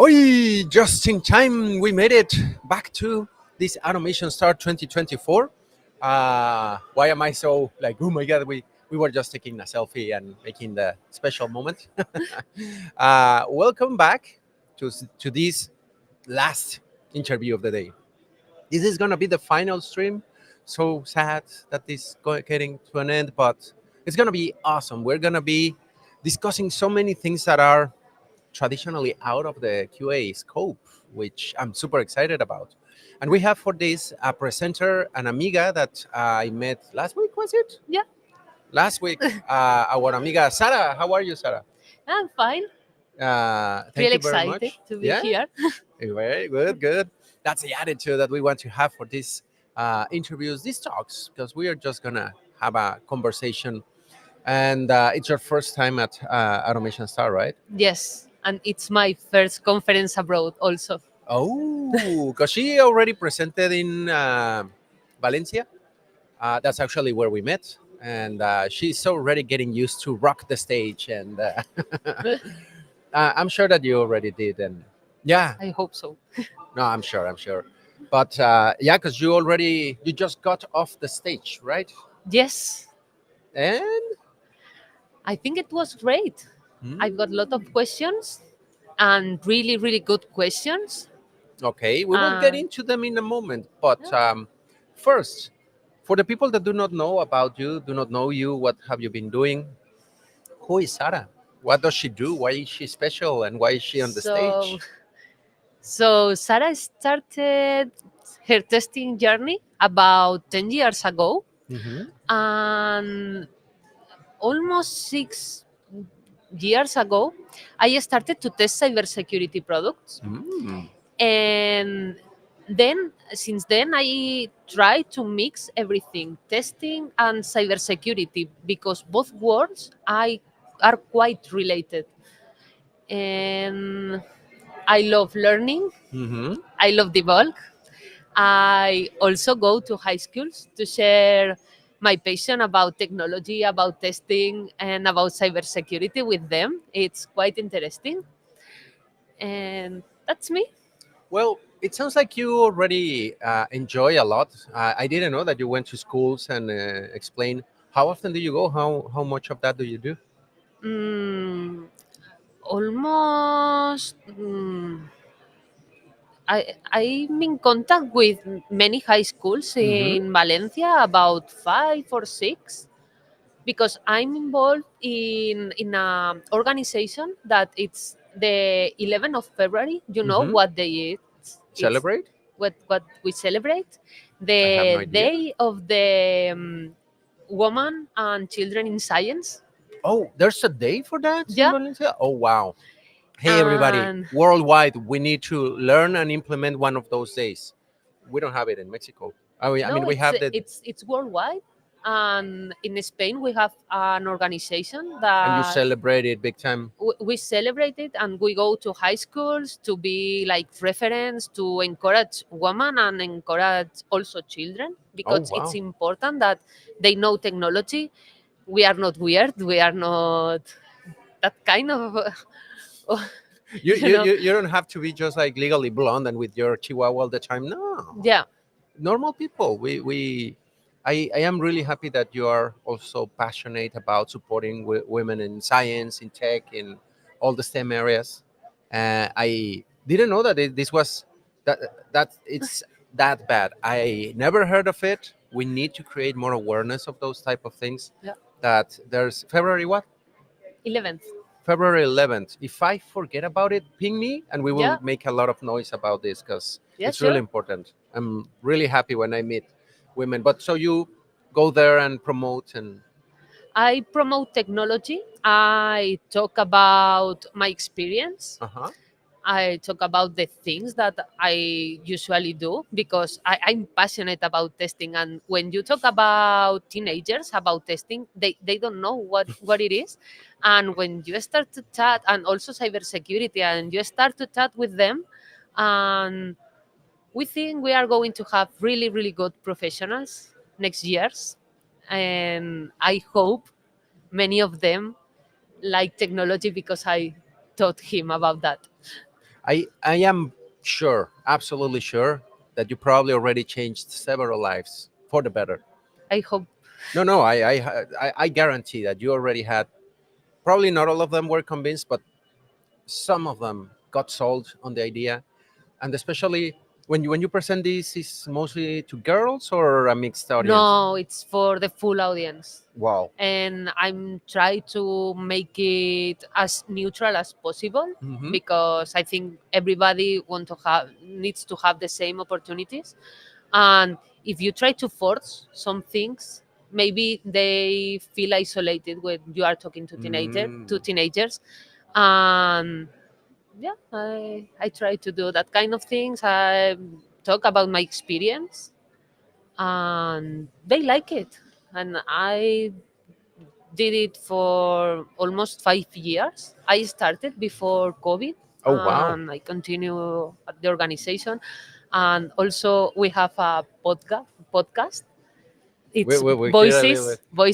Oi, just in time, we made it back to this Automation Start 2024. Why am I so like, oh my God, we were just taking a selfie and making the special moment. Welcome back to this last interview of the day. This is going to be the final stream. So sad that this getting to an end, but it's going to be awesome. We're going to be discussing so many things that are traditionally out of the QA scope, which I'm super excited about. And we have for this a presenter, an amiga that I met last week, was it? Yeah, Last week, our amiga Sara. How are you, Sara? I'm fine. Thank Really you very excited much. to be Yeah, here. very good, good. That's the attitude that we want to have for these interviews, these talks, because we are just gonna have a conversation. And it's your first time at Automation Star, right? Yes, and it's my first conference abroad also. Oh, because she already presented in Valencia. That's actually where we met. And she's already getting used to rock the stage. And I'm sure that you already did. And yeah, I hope so. no, I'm sure, I'm sure. But yeah, because you just got off the stage, right? Yes, And I think it was great. I've got a lot mm, of questions and really, really good questions. okay, we will get And into them in a moment. But yeah. first, for the people that do not know about you, do not know you, what have you been doing? Who is Sarah? What does she do? Why is she special? And why is she on the so, stage? so Sarah started her testing journey about 10 years ago, Hmm. and almost 6 years ago, I started to test cybersecurity products. Mm. And then, since then, I try to mix everything testing and cybersecurity because both worlds are quite related. And I love learning, Hmm. I love debug. I also go to high schools to share my passion about technology, about testing, and about cybersecurity with them. It's quite interesting. And that's me. Well, it sounds like you already enjoy a lot. I didn't know that you went to schools and explain. How often do you go? How much of that do you do? Mm, almost. I'm in contact with many high schools Hmm. in Valencia, about 5 or 6, because I'm involved in a organization that it's the 11th of February. You know Hmm. what day it's? It's Celebrate? what we celebrate, I have no the idea. day of the woman and children in science. Oh, there's a day for that in Yeah, Valencia? Oh, wow. Hey, everybody, and worldwide, we need to learn and implement one of those days. We don't have it in Mexico. I mean, no, we it's have the, it's worldwide. And in Spain, we have an organization and you that celebrate it big time. we celebrate it, and we go to high schools to be like reference to encourage women and encourage also children, Oh, because it's wow. important that they know technology. We are not weird. We are not that kind of, You, you you, know. you, you don't have to be just like legally blonde and with your chihuahua all the time. No. Yeah, Normal people. I am really happy that you are also passionate about supporting women in science, in tech, in all the STEM areas. I didn't know that this was that it's that bad. I never heard of it. We need to create more awareness of those type of things. yeah. That there's February what? 11th. February 11th. If I forget about it, ping me and we will Yeah, make a lot of noise about this because yeah, it's really sure. important. I'm really happy when I meet women. But so you go there and promote and I promote technology. I talk about my experience. uh huh. I talk about the things that I usually do because I'm passionate about testing. And when you talk about teenagers about testing, they don't know what it is. And when you start to chat, and also cybersecurity, and you start to chat with them, and we think we are going to have really, really good professionals next years. And I hope many of them like technology because I taught him about that. I am sure, absolutely sure, that you probably already changed several lives for the better. I hope. No, no, I guarantee that you already had. Probably not all of them were convinced, but some of them got sold on the idea, and especially when you present this, is mostly to girls or a mixed audience. No, it's for the full audience. Wow. And I'm trying to make it as neutral as possible Hmm. because I think everybody needs to have the same opportunities. And if you try to force some things, maybe they feel isolated when you are talking to Mm. teenagers. And yeah, I try to do that kind of things. I talk about my experience and they like it. And I did it for almost 5 years. I started before COVID Oh wow. and I continue at the organization. And also we have a podcast. It's We hear a little bit.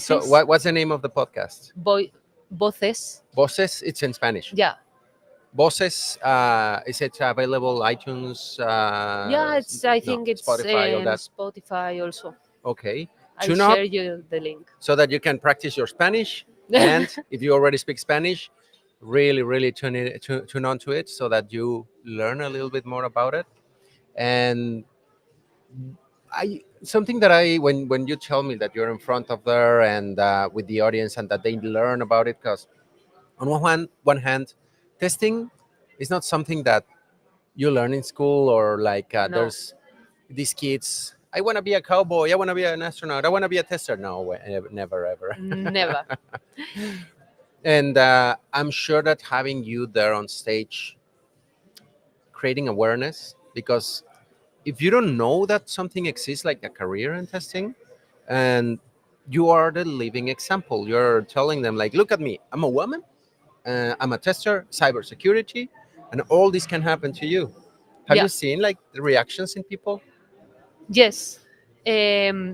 So voices, what's the name of the podcast? voces. Voces. It's in Spanish. Yeah, Voces. Is it available iTunes? yeah. It's I No, think it's Spotify. All in that. Spotify also. Okay. I Tune up share you the link. so that you can practice your Spanish. And if you already speak Spanish, really, really tune on to it so that you learn a little bit more about it. And I something that I when you tell me that you're in front of there and with the audience and that they learn about it, because on one hand, testing is not something that you learn in school or like No, there's these kids. I want to be a cowboy. I want to be an astronaut. I want to be a tester. No, never ever. never. And I'm sure that having you there on stage, creating awareness, because if you don't know that something exists like a career in testing, and you are the living example, you're telling them like, look at me, I'm a woman, I'm a tester, cybersecurity, and all this can happen to you. Have Yeah. you seen like the reactions in people? Yes, they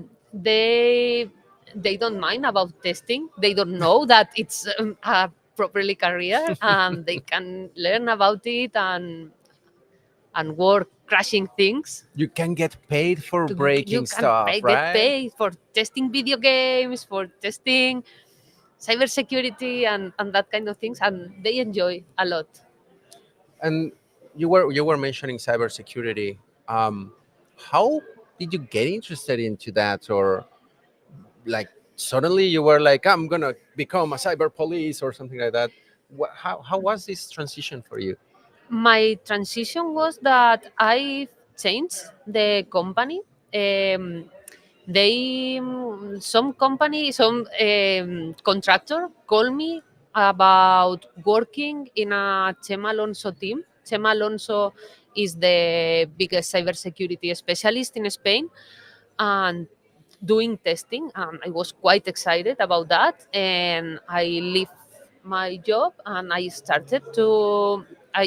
don't mind about testing. They don't know that it's a properly career, and they can learn about it and work crashing things. You can get paid for You breaking can stuff, get right? paid for testing video games, for testing cybersecurity, and that kind of things, and they enjoy a lot. And you were mentioning cybersecurity. How did you get interested into that, or like suddenly you were like, I'm gonna become a cyber police or something like that? How was this transition for you? My transition was that I changed the company. Um, some contractor called me about working in a Chema Alonso team. Chema Alonso is the biggest cybersecurity specialist in Spain and doing testing. And I was quite excited about that. And I left my job and I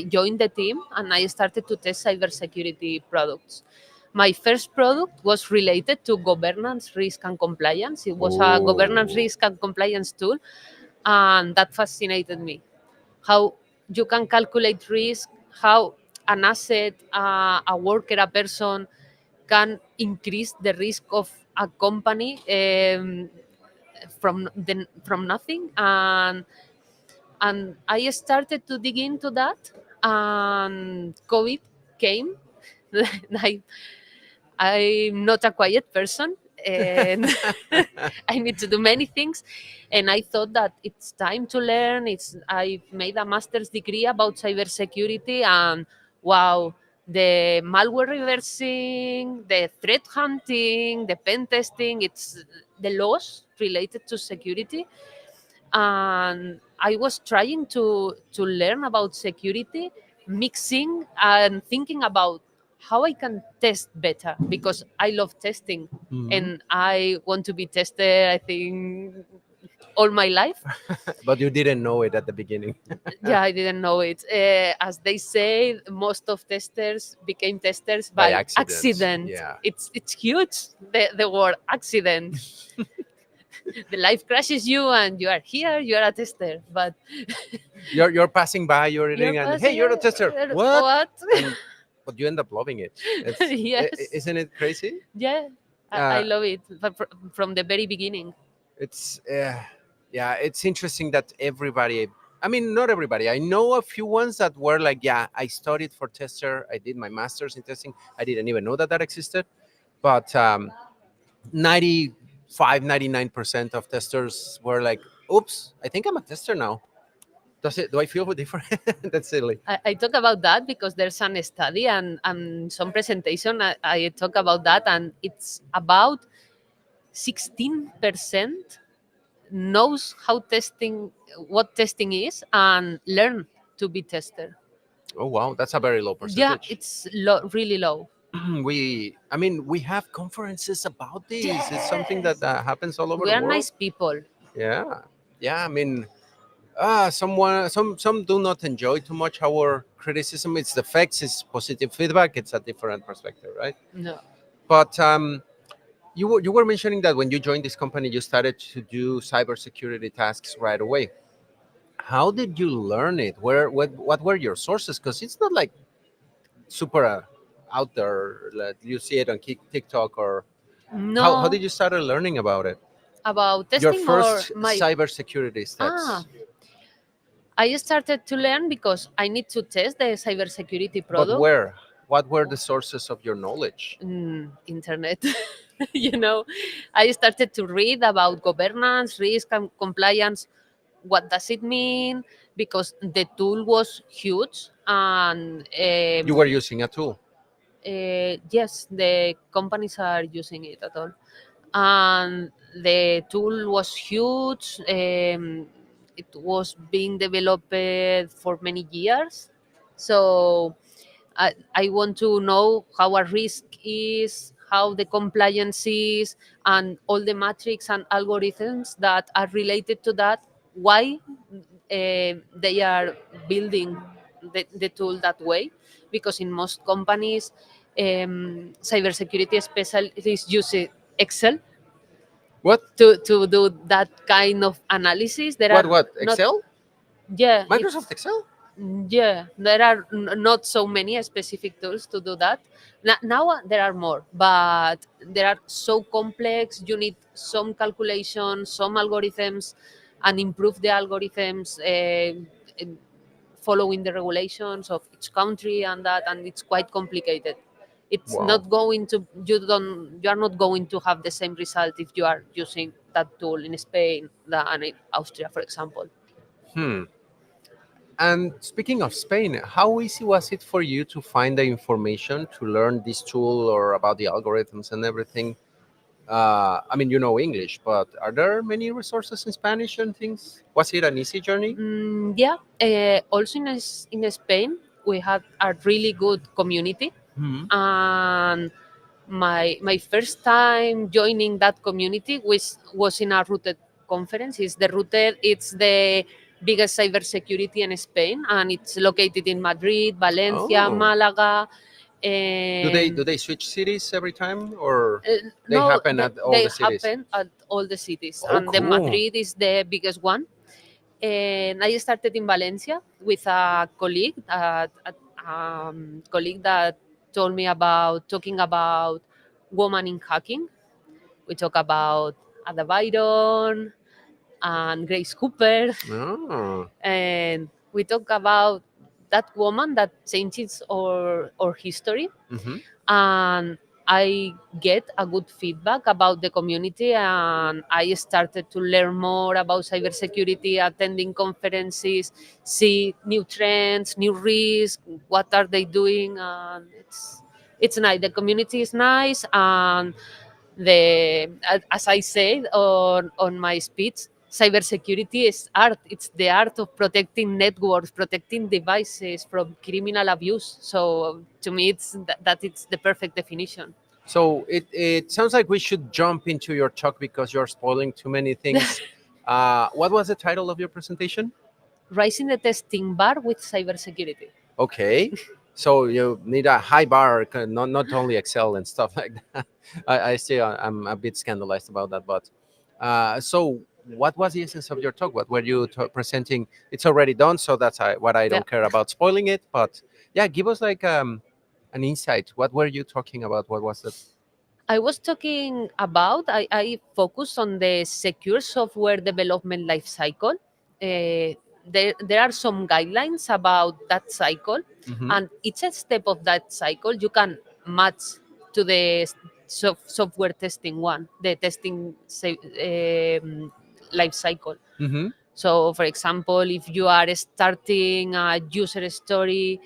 joined the team and I started to test cybersecurity products. My first product was related to governance, risk, and compliance. It was a governance, Oh, risk, and compliance tool, and that fascinated me. How you can calculate risk, how an asset, a worker, a person can increase the risk of a company from nothing. And I started to dig into that, and COVID came. I, I'm not a quiet person, and I need to do many things. And I thought that it's time to learn. I made a master's degree about cybersecurity, and wow, the malware reversing, the threat hunting, the pen testing, it's the laws related to security. And I was trying to learn about security, mixing and thinking about how I can test better because I love testing hmm. and I want to be tested. I think all my life. But you didn't know it at the beginning. Yeah, I didn't know it. As they say, most of testers became testers By by accident. accident. Yeah. It's huge. The word accident. The life crashes you, and you are here. You are a tester, but You're passing by, you're you're eating, and hey, passing. you're a tester. What? What? And but you end up loving it. Yes. Isn't it crazy? Yeah, I Uh, love it from the very beginning. it's yeah, it's interesting that everybody. I mean, not everybody. I know a few ones that were like, yeah, I studied for tester. I did my master's in testing. I didn't even know that that existed. But 95, 99% of testers were like, oops, I think I'm a tester now. Do I feel different? That's silly. I talk about that because there's an study and some presentation. I talk about that, and it's about 16% knows how testing, what testing is, and learn to be tester. Oh wow, that's a very low Yeah, percentage. it's really low. I mean, we have conferences about this. It's something that Yes, happens all over we the are world. nice people. Yeah, yeah. I mean, some do not enjoy too much our criticism. Its effects is positive feedback. It's a different perspective, right? No. But you were mentioning that when you joined this company, you started to do cybersecurity tasks right away. How did you learn it? What were your sources? Because it's not like super out there. Like you see it on TikTok or how No, did you start learning about it? about Your testing or first my. cybersecurity Ah, steps. I started to learn because I need to test the cybersecurity But product. where? What were the sources of your knowledge? Internet. you know, I started to read about governance, risk, and compliance. What does it mean? Because the tool was huge, and You were using a tool. yes, the companies are using it at all. And the tool was huge. It was being developed for many years. So I want to know how a risk is, how the compliance is, and all the metrics and algorithms that are related to that. Why they are building the tool that way? Because in most companies, cybersecurity specialists use Excel What? to do that kind of analysis. There are What? not, Excel? yeah, Microsoft Excel? yeah, there are not so many specific tools to do that. Now there are more, but they are so complex. You need some calculations, some algorithms, and improve the algorithms following the regulations of each country and that, and it's quite complicated. It's Wow. not going to, you are not going to have the same result if you are using that tool in Spain than in Austria, for example. Hmm. And speaking of Spain, how easy was it for you to find the information to learn this tool or about the algorithms and everything? I mean, you know English, but are there many resources in Spanish and things? Was it an easy journey? Yeah, also in Spain, we have a really good community. Hmm. And my first time joining that community was in a Rooted conference. It's the Rooted, it's the biggest cybersecurity in Spain, and it's located in Madrid, Valencia, Oh, Malaga. do they switch cities every time, or they No, happen at all they the cities? happen at all the cities, Oh, and the cool. Madrid is the biggest one. And I started in Valencia with a colleague, colleague that told me about talking about woman in hacking. We talk about Ada Byron and Grace Cooper, Oh. and we talk about that woman that changes our history. Hmm. And I get a good feedback about the community, and I started to learn more about cybersecurity, attending conferences, see new trends, new risks, what are they doing, and it's nice. The community is nice, and as I said on my speech, cybersecurity is art. It's the art of protecting networks, protecting devices from criminal abuse. So to me, that it's the perfect definition. So it sounds like we should jump into your talk because you're spoiling too many things. What was the title of your presentation? Rising the testing bar with cybersecurity. Okay. So you need a high bar, not only Excel and stuff like that. I still I'm a bit scandalized about that, but So, what was the essence of your talk? What were you presenting? It's already done, so that's what I Yeah. don't care about spoiling it. But yeah, give us like an insight. What were you talking about? What was it? I was talking about, I focus on the secure software development life cycle. There are some guidelines about that cycle, Hmm. and each step of that cycle you can match to the software testing one, the testing life cycle. Hmm. So, for example, if you are starting a user story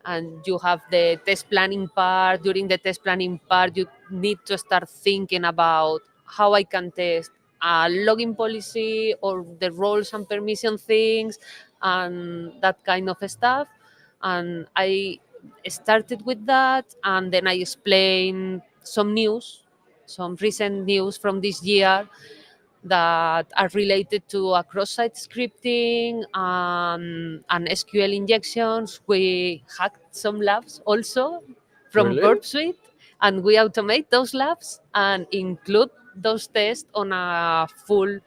and you have the test planning part, during the test planning part, you need to start thinking about how I can test a login policy or the roles and permission things and that kind of stuff. And I started with that, and then I explained some news, some recent news from this year that are related to a cross-site scripting and SQL injections. We hacked some labs also from Really? Burp Suite, and we automate those labs and include those tests on a full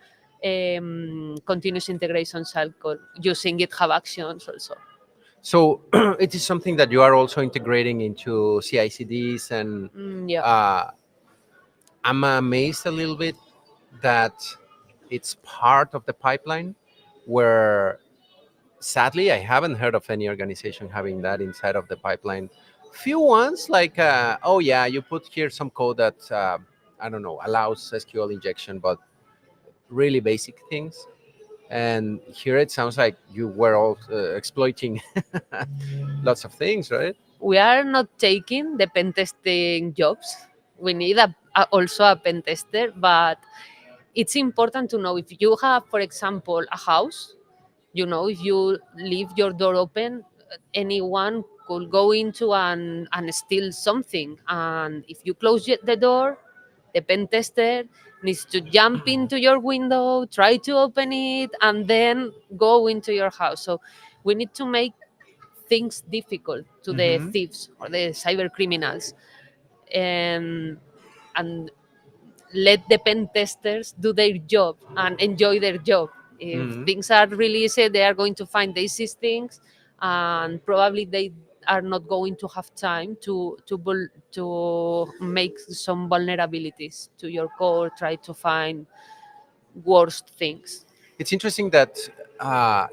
continuous integration cycle using GitHub Actions also. So it is something that you are also integrating into CICDs, and Yeah. uh, I'm amazed a little bit that it's part of the pipeline where sadly I haven't heard of any organization having that inside of the pipeline. Few ones like oh yeah, you put here some code that I don't know allows SQL injection, but really basic things. And here it sounds like you were all exploiting lots of things, right? We are not taking the pen testing jobs. We need also a pen tester, but it's important to know if you have, for example, a house, if you leave your door open, anyone could go into and steal something. And if you close the door, the pen tester needs to jump into your window, try to open it, and then go into your house. So we need to make things difficult to the Hmm. thieves or the cyber criminals, and and let the pen testers do their job and enjoy their job. If Hmm. things are really easy, they are going to find the easiest things, and probably they are not going to have time to make some vulnerabilities to your code, try to find worst things. It's interesting that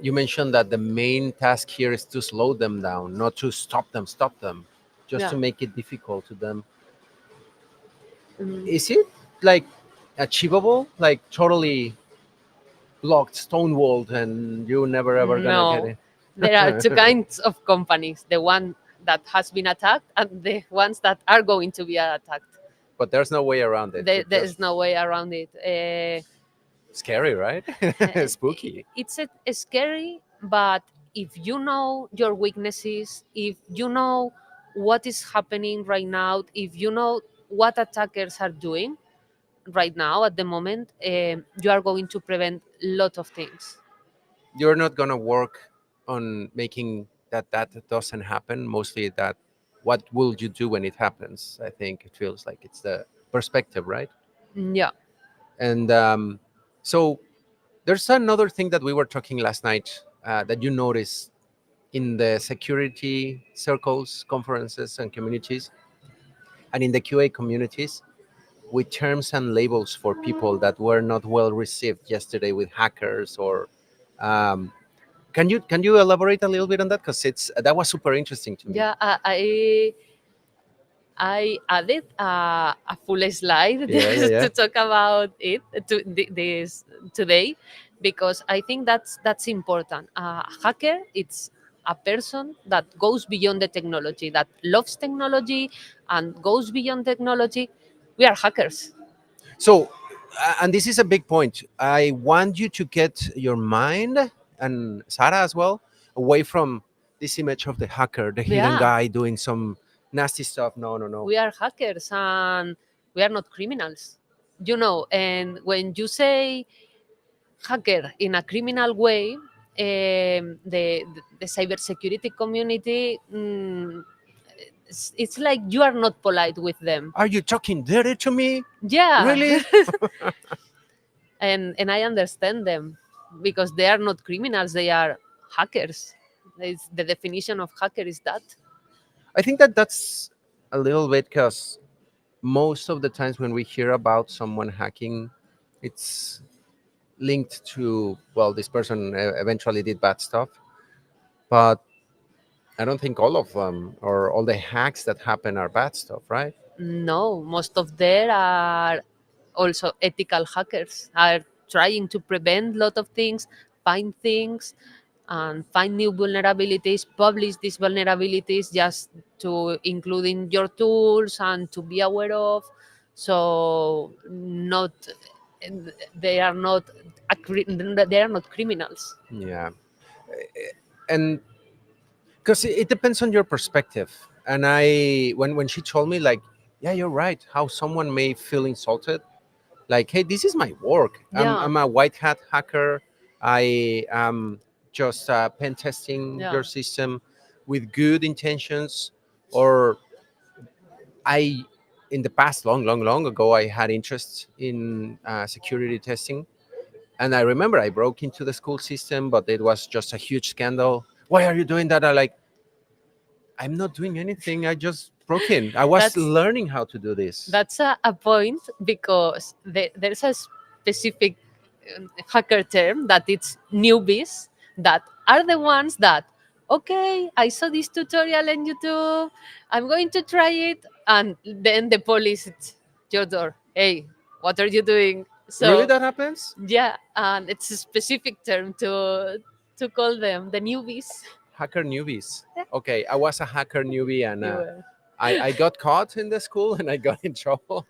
you mentioned that the main task here is to slow them down, not to stop them, just to Yeah. make it difficult to them. Mm, Is it like achievable, like totally blocked, stonewalled, and you never ever gonna get no, it? there are two kinds of companies: the one that has been attacked and the ones that are going to be attacked. But there's no way around it. It There just is no way around it. scary, right? Spooky. It's scary, but if you know your weaknesses, if you know what is happening right now, if you know what attackers are doing right now at the moment, you are going to prevent a lot of things. You're not gonna work on making that doesn't happen. Mostly that, what will you do when it happens? I think it feels like it's the perspective, right? Yeah. And so there's another thing that we were talking last night that you notice in the security circles, conferences, and communities, and in the QA communities, with terms and labels for people that were not well received yesterday with hackers or um, can you elaborate a little bit on that, because it's that was super interesting to me. Yeah, I added a full slide Yeah, yeah, just yeah. to talk about it this today, because I think that's important. A hacker, it's a person that goes beyond the technology, that loves technology and goes beyond technology. We are hackers. So and this is a big point. I want you to get your mind, and Sarah as well, away from this image of the hacker, the hidden Yeah, guy doing some nasty stuff. No, no, no. we are hackers and we are not criminals. And when you say hacker in a criminal way, the cybersecurity community, it's like you are not polite with them. Are you talking dirty to me? Yeah, Really? and I understand them because they are not criminals; they are hackers. It's, the definition of hacker is that. I think that that's a little bit because most of the times when we hear about someone hacking, it's linked to, well, this person eventually did bad stuff. But I don't think all of them or all the hacks that happen are bad stuff, right? No, most of them are also ethical hackers, are trying to prevent a lot of things, find things, and find new vulnerabilities, publish these vulnerabilities just to include in your tools and to be aware of. So not they are not they are not criminals. Yeah. And because it depends on your perspective. And when she told me, like, yeah, you're right, how someone may feel insulted, like, hey, this is my work. Yeah, I'm a white hat hacker. I am just pen testing yeah. your system with good intentions. Or I, in the past, long ago, I had interest in security testing. And I remember I broke into the school system, but it was just a huge scandal. Why are you doing that? I like, I'm not doing anything. I just broke in. I was That's learning how to do this. That's a point because there's a specific hacker term that it's newbies that are the ones that, okay, I saw this tutorial on YouTube, I'm going to try it, and then the police at your door. Hey, what are you doing? Really, So that happens? yeah, and it's a specific term to call them the newbies. Hacker newbies. Okay, I was a hacker newbie, and You were. I got caught in the school and I got in trouble.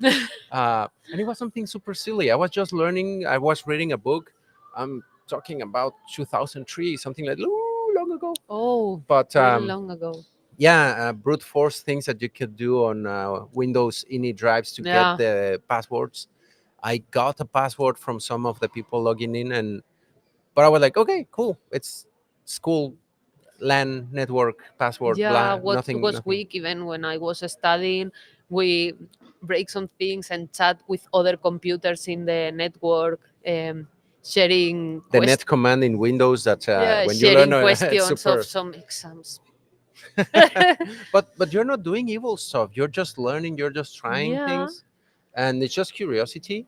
And it was something super silly. I was just learning. I was reading a book. I'm talking about 2003, something like long ago. Oh, But really long ago. yeah, brute force things that you could do on Windows init drives to get Yeah. the passwords. I got a password from some of the people logging in, and but I was like, okay, cool. It's school LAN network password. Yeah, Blah, what nothing, was nothing. weak even when I was studying, we break some things and chat with other computers in the network, sharing The net command in Windows that yeah, when you learn, sharing it's questions of super. some exams. But you're not doing evil stuff. You're just learning. You're just trying Yeah, things, and it's just curiosity.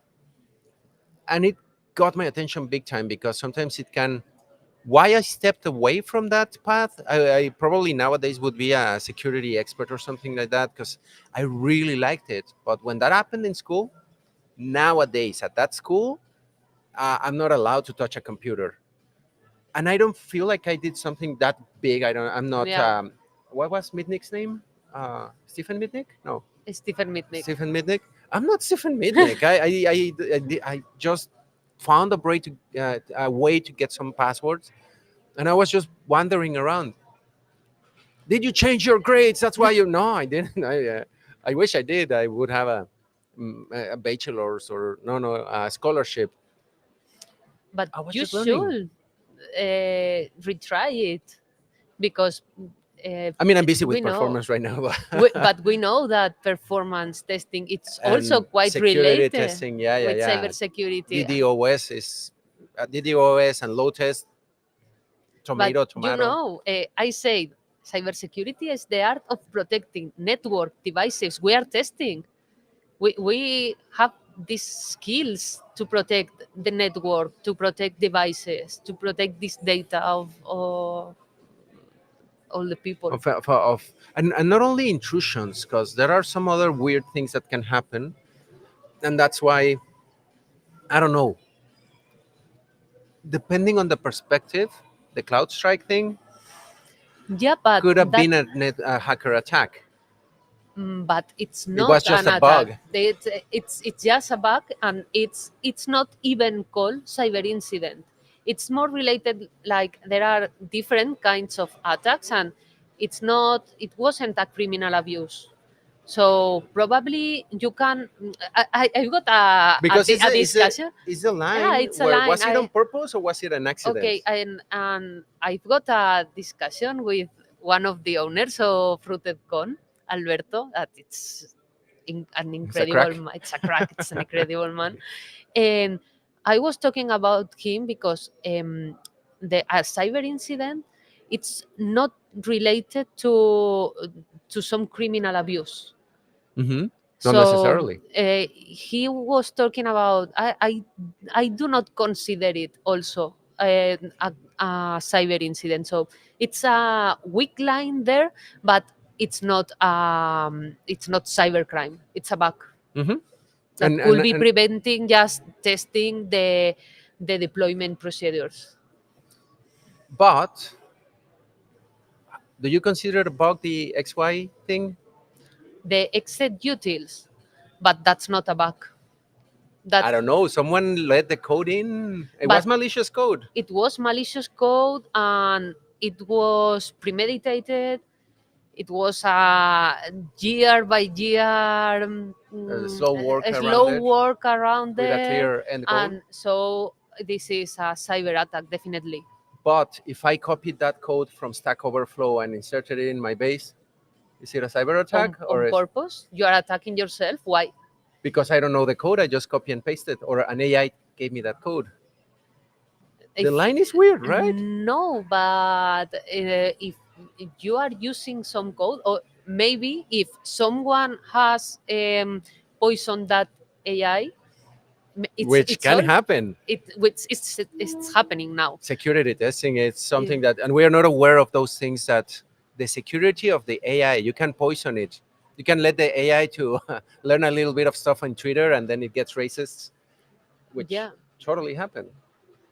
And it got my attention big time because sometimes it can. Why I stepped away from that path? I probably nowadays would be a security expert or something like that because I really liked it. But when that happened in school, nowadays at that school, I'm not allowed to touch a computer, and I don't feel like I did something that big. I don't. I'm not. yeah, What was Mitnick's name? Stephen Mitnick? No, Stephen Mitnick. Stephen Mitnick. I'm not Stephen Mitnick. I just found a way to get some passwords, and I was just wandering around. Did you change your grades? That's why you. No, I didn't. I wish I did. I would have a bachelor's or no a scholarship. But I was you just learning. should retry it because uh, I mean, I'm busy we with know. performance right now, But we know that performance testing it's also and quite security related testing. Yeah, yeah, with yeah. cybersecurity. DDoS is DDoS and low test. But Tomato, you tomato. know, I say cybersecurity is the art of protecting network devices we are testing. We have these skills to protect the network, to protect devices, to protect this data of all the people. And not only intrusions, because there are some other weird things that can happen, and that's why I don't know. Depending on the perspective, the CloudStrike thing Yeah, but could have that been a hacker attack. but it's It not was just an a attack. bug. It's just a bug, and it's not even called cyber incident. It's more related. Like there are different kinds of attacks, and it's not. It wasn't a criminal abuse. So probably you can. I've got Because a discussion. is the Yeah, line it's a where line. was it on purpose or was it an Okay, accident? and I've got a discussion with one of the owners of RootedCon, Alberto. That it's an It's a incredible. crack. It's a crack. It's an incredible man, and I was talking about him because the a cyber incident, it's not related to some criminal abuse. Mm-hmm. Not So necessarily. he was talking about. I do not consider it also a cyber incident. So it's a weak line there, but it's not cybercrime. It's a bug Mm-hmm. that And could be and preventing just testing the deployment procedures. but do you consider the bug the XY thing? The exit utils, but that's not a bug. I That don't know. Someone let the code in. It was but malicious code. it was malicious code and it was premeditated. It was a year by year A slow work a around slow it work around with a there, clear end goal. and so this is a cyber attack definitely. But if I copied that code from Stack Overflow and inserted it in my base, is it a cyber attack On or is purpose, you are attacking yourself. Why? because I don't know the code, I just copy and paste it, or an AI gave me that code? The If line is weird, right? no, but if you are using some code, or maybe if someone has poisoned that AI, Which it's can all happen. which it's happening now. Security testing, it's Eh, something that, and we are not aware of those things that the security of the AI, you can poison it. You can let the AI to learn a little bit of stuff on Twitter and then it gets racist, which yeah, totally happened.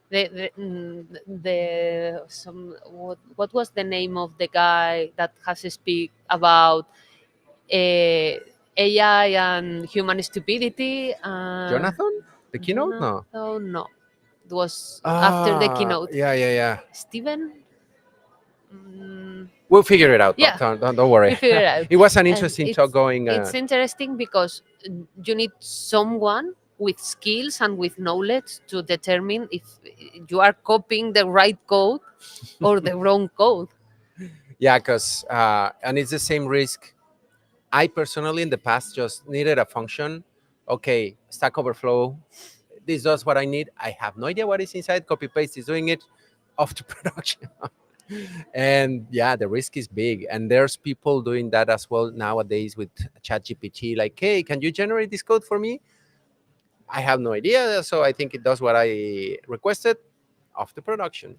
the some what was the name of the guy that has to speak about uh, AI and human stupidity? Jonathan? The keynote? No. Jonathan, no, it was after the Ah, keynote. yeah, yeah, yeah. Steven, mm, We'll figure it out, but yeah, don't worry. we figured it out. It was an And interesting talk going. it's interesting because you need someone with skills and with knowledge to determine if you are copying the right code or the wrong code. Yeah, because and it's the same risk. I personally, in the past, just needed a function. Okay, Stack Overflow. This does what I need. I have no idea what is inside. Copy paste is doing it. Off to production. And yeah, the risk is big. And there's people doing that as well nowadays with ChatGPT. Like, hey, can you generate this code for me? I have no idea. So I think it does what I requested. Off to production.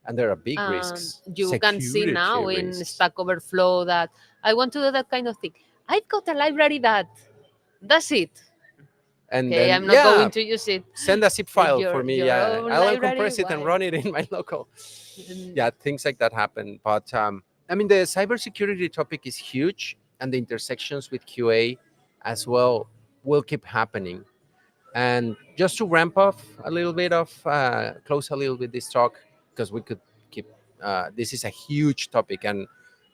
And there are big And risks, you can see security now in risks. Stack Overflow that I want to do that kind of thing. I've got a library that does it. And Okay, then, I'm not yeah, going to use it. send a zip file for me. Your Yeah, own I'll library. uncompress it and Why? run it in my local. Mm, Yeah, things like that happen. But I mean, the cybersecurity topic is huge, and the intersections with QA as well will keep happening. And just to ramp up a little bit of close a little bit this talk, because we could keep. This is a huge topic, and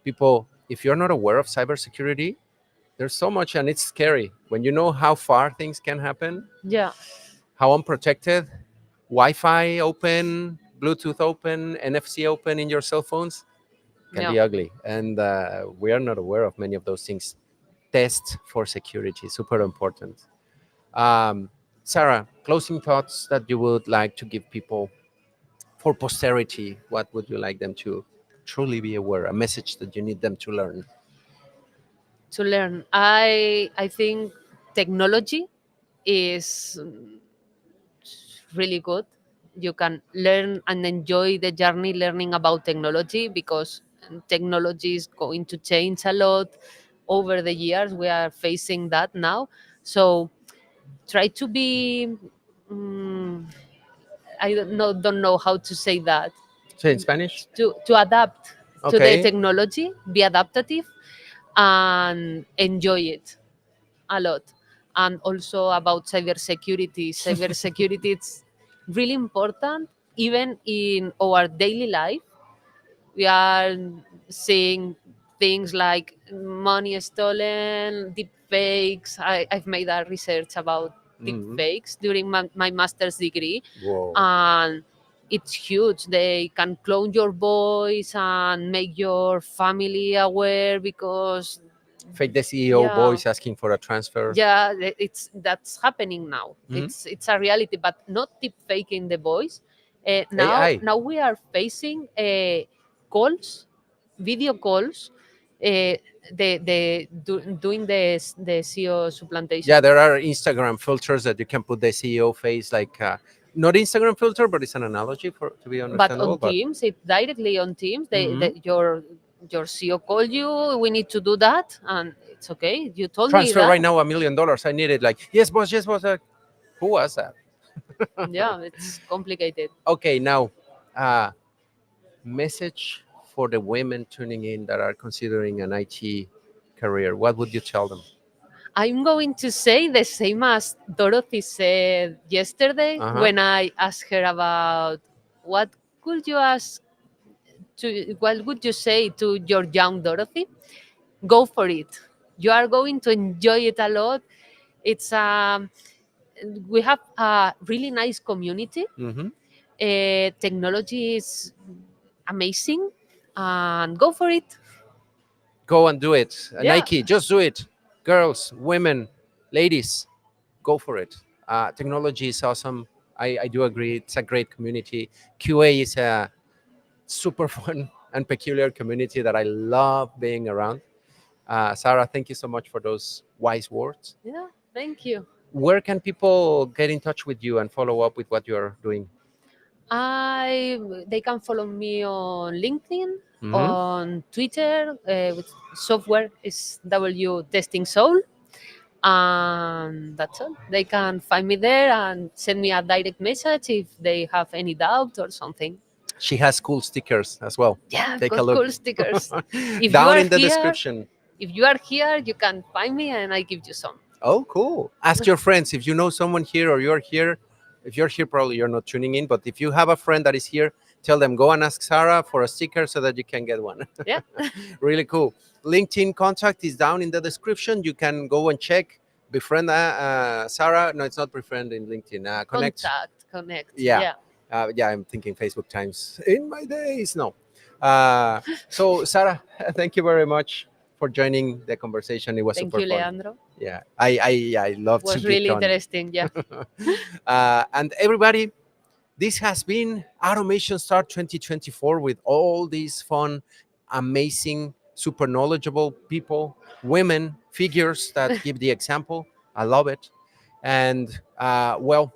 people, if you're not aware of cybersecurity, there's so much, and it's scary when you know how far things can happen, yeah, how unprotected, Wi-Fi open, Bluetooth open, NFC open in your cell phones can yeah. be ugly, and we are not aware of many of those things. Test for security, super important. Um, Sarah, closing thoughts that you would like to give people for posterity. What would you like them to truly be aware? A message that you need them to learn. To learn, I think technology is really good. You can learn and enjoy the journey learning about technology because technology is going to change a lot over the years. We are facing that now. So try to be, mm, I don't know how to say that, Say in Spanish. to adapt to the Okay. technology, be adaptive, and enjoy it a lot. And also about cybersecurity. Cybersecurity is really important even in our daily life. We are seeing things like money stolen, deep fakes. I've made a research about deep Mhm. fakes during my master's degree, Whoa. and it's huge. They can clone your voice and make your family aware because Fake the CEO Yeah, voice asking for a transfer. yeah, it's that's happening now. Mhm. It's a reality, but not deep faking the voice. AI. Now we are facing calls, video calls, doing the CEO Yeah, supplantation. there are Instagram filters that you can put the CEO face, like not Instagram filter, but it's an analogy for to be But understandable. on But Teams, it directly on Teams, Mhm. your CEO called you. We need to do that, and it's okay. You told me Transfer that. right now $1 million. I need it. Like, yes, boss. Yes, boss. Who was that? Yeah, it's complicated. Okay, now, uh, message for the women tuning in that are considering an IT career. What would you tell them? I'm going to say the same as Dorothy said yesterday Uh huh. when I asked her about what could you ask what would you say to your young Dorothy? Go for it. You are going to enjoy it a lot. It's we have a really nice community. Mm-hmm. Technology is amazing, and go for it. Go and do it. Yeah, Nike, just do it. Girls, women, ladies, go for it. Technology is awesome. I do agree. It's a great community. QA is a super fun and peculiar community that I love being around. Sarah, thank you so much for those wise words. yeah. Thank you. Where can people get in touch with you and follow up with what you're doing? I They can follow me on LinkedIn, Hmm. on Twitter, with software is W Testing Soul, and that's all. They can find me there and send me a direct message if they have any doubt or something. She has cool stickers as well. Yeah, I've Take a got look cool stickers. If you down are in the here, description. if you are here, you can find me and I give you some. Oh, cool. Ask your friends if you know someone here or you're here. If you're here, probably you're not tuning in, but if you have a friend that is here, tell them go and ask Sarah for a sticker so that you can get one. Yeah, Really cool. LinkedIn contact is down in the description. You can go and check. Befriend Sarah. No, it's not befriend in LinkedIn. Connect. contact, connect. Yeah. Yeah, Yeah, I'm thinking Facebook times in my days. No. So, Sarah, thank you very much for joining the conversation. It was thank super you, fun. Leandro. Yeah, I love to Was geek really on. interesting. Yeah, And everybody, this has been Automation Start 2024 with all these fun, amazing, super knowledgeable people, women, figures that give the example. I love it. And well,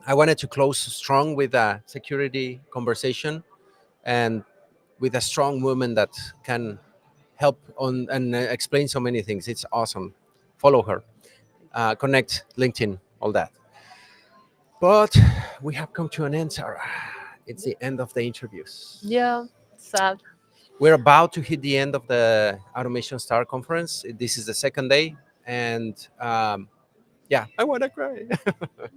I wanted to close strong with a security conversation and with a strong woman that can help on and explain so many things. It's awesome. Follow her, connect, LinkedIn, all that. But we have come to an end, Sarah. It's the end of the interviews. yeah. Sad. We're about to hit the end of the Automation Star conference. This is the second day, and yeah, I want to cry.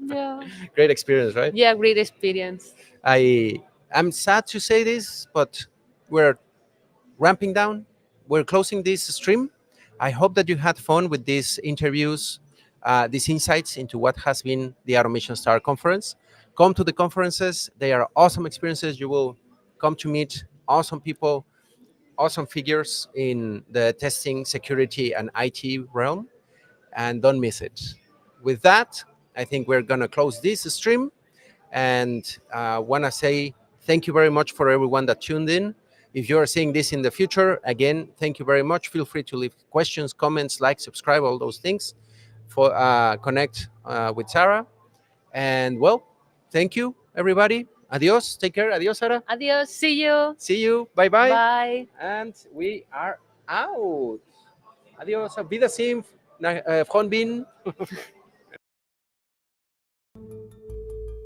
Yeah, Great experience, right? yeah. Great experience. I I'm sad to say this, but we're ramping down. We're closing this stream. I hope that you had fun with these interviews, these insights into what has been the Automation Star conference. Come to the conferences; they are awesome experiences. You will come to meet awesome people, awesome figures in the testing, security, and IT realm, and don't miss it. With that, I think we're gonna close this stream and want to say thank you very much for everyone that tuned in. If you are seeing this in the future, again, thank you very much. Feel free to leave questions, comments, like, subscribe, all those things. For connect with Sarah. And well, thank you, everybody. Adios. Take care. Adios, Sarah. Adios. See you. See you. Bye bye. Bye. And we are out. Adios. Auf Wiedersehen. Von Bin.